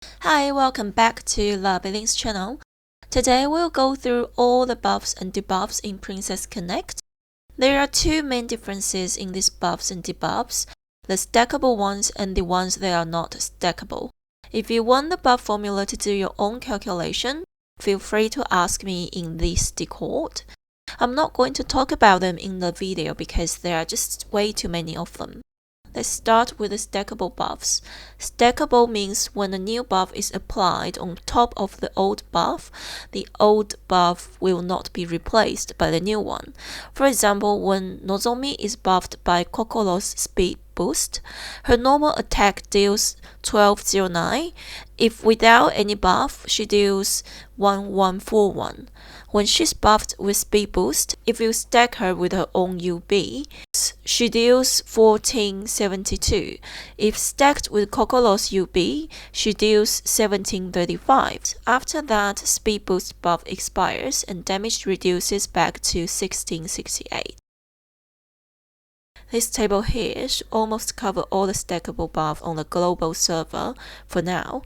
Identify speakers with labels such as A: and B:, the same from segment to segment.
A: Hi, welcome back to La Billing's channel. Today we'll go through all the buffs and debuffs in Princess Connect. There are two main differences in these buffs and debuffs, the stackable ones and the ones that are not stackable. If you want the buff formula to do your own calculation, feel free to ask me in this Discord. I'm not going to talk about them in the video because there are just way too many of them. Let's start with the stackable buffs. Stackable means when a new buff is applied on top of the old buff, the old buff will not be replaced by the new one. For example, when Nozomi is buffed by Kokoro's speed boost, her normal attack deals 1209. If without any buff, she deals 1141. When she's buffed with speed boost, if you stack her with her own UB, she deals 1472. If stacked with Kokoro's UB, she deals 1735. After that, speed boost buff expires and damage reduces back to 1668. This table here should almost cover all the stackable buff on the global server for now.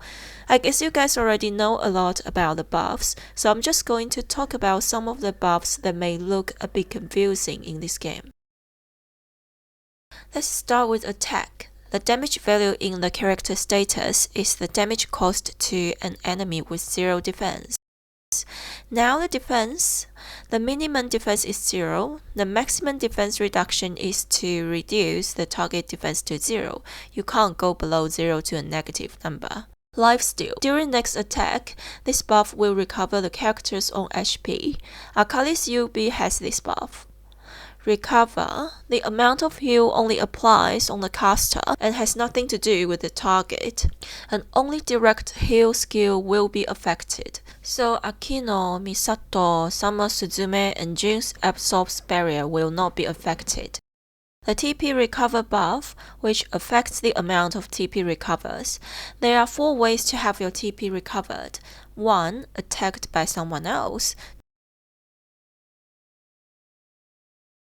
A: I guess you guys already know a lot about the buffs, so I'm just going to talk about some of the buffs that may look a bit confusing in this game. Let's start with attack. The damage value in the character status is the damage caused to an enemy with 0 defense. Now the defense. The minimum defense is 0. The maximum defense reduction is to reduce the target defense to 0. You can't go below 0 to a negative number. Lifesteal. During next attack, this buff will recover the character's own HP. Akali's UB has this buff. Recover. The amount of heal only applies on the caster and has nothing to do with the target, and only direct heal skill will be affected. So Akino, Misato, Sama Suzume, and Jun's Absorb's barrier will not be affected. The TP recover buff, which affects the amount of TP recovers. There are 4 ways to have your TP recovered. 1. Attacked by someone else.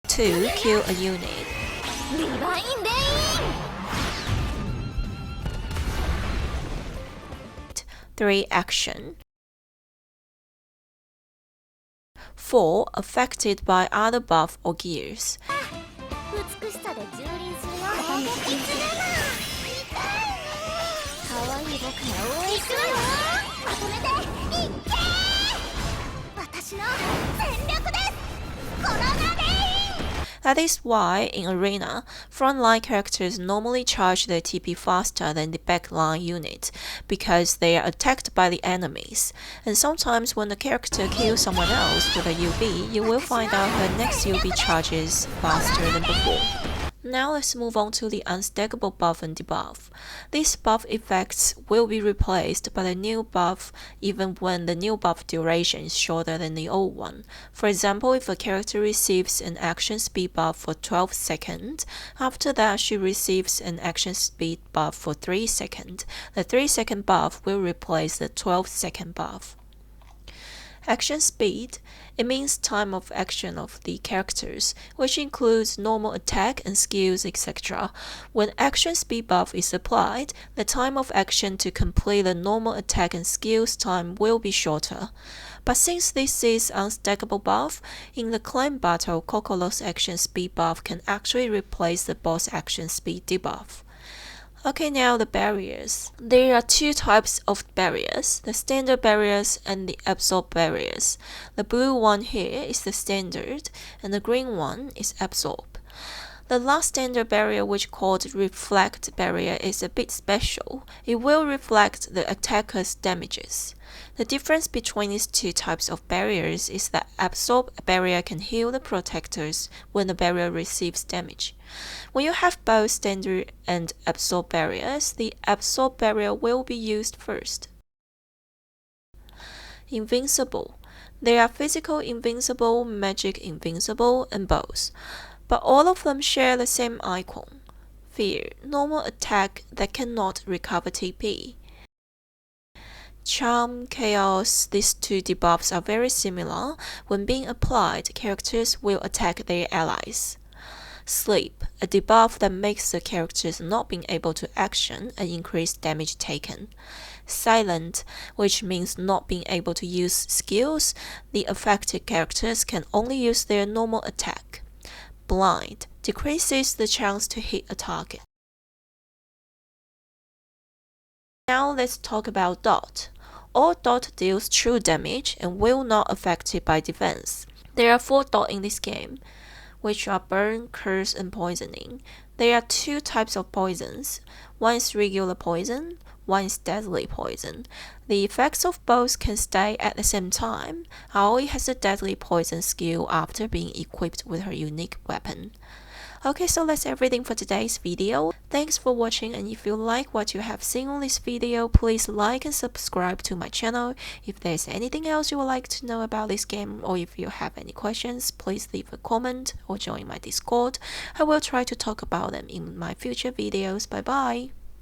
A: 2. Kill a unit. 3. Action. 4. Affected by other buff or gears. That is why, in Arena, frontline characters normally charge their TP faster than the backline unit, because they are attacked by the enemies. And sometimes when the character kills someone else with a UB, you will find out her next UB charges faster than before. Now let's move on to the unstackable buff and debuff. These buff effects will be replaced by the new buff even when the new buff duration is shorter than the old one. For example, if a character receives an action speed buff for 12 seconds, after that she receives an action speed buff for 3 seconds. The 3-second buff will replace the 12-second buff. Action speed. It means time of action of the characters, which includes normal attack and skills, etc. When action speed buff is applied, the time of action to complete the normal attack and skills time will be shorter. But since this is unstackable buff, in the clan battle, Kokoro's action speed buff can actually replace the boss action speed debuff. Okay, now the barriers. There are 2 types of barriers, the standard barriers and the absorb barriers. The blue one here is the standard, and the green one is absorb. The last standard barrier, which called reflect barrier, is a bit special. It will reflect the attacker's damages. The difference between these 2 types of barriers is that absorb barrier can heal the protectors when the barrier receives damage. When you have both standard and absorb barriers, the absorb barrier will be used first. Invincible. There are physical invincible, magic invincible, and both. But all of them share the same icon. Fear, normal attack that cannot recover TP. Charm, Chaos, these 2 debuffs are very similar. When being applied, characters will attack their allies. Sleep, a debuff that makes the characters not being able to action and increase damage taken. Silent, which means not being able to use skills. The affected characters can only use their normal attack. Blind decreases the chance to hit a target. Now let's talk about Dot. All Dot deals true damage and will not affect it by defense. There are 4 Dot in this game, which are Burn, Curse, and Poisoning. There are 2 types of poisons. One is regular poison, one is deadly poison. The effects of both can stay at the same time. Aoi has a deadly poison skill after being equipped with her unique weapon. Okay, so that's everything for today's video. Thanks for watching, and if you like what you have seen on this video, please like and subscribe to my channel. If there's anything else you would like to know about this game, or if you have any questions, please leave a comment or join my Discord. I will try to talk about them in my future videos. Bye bye!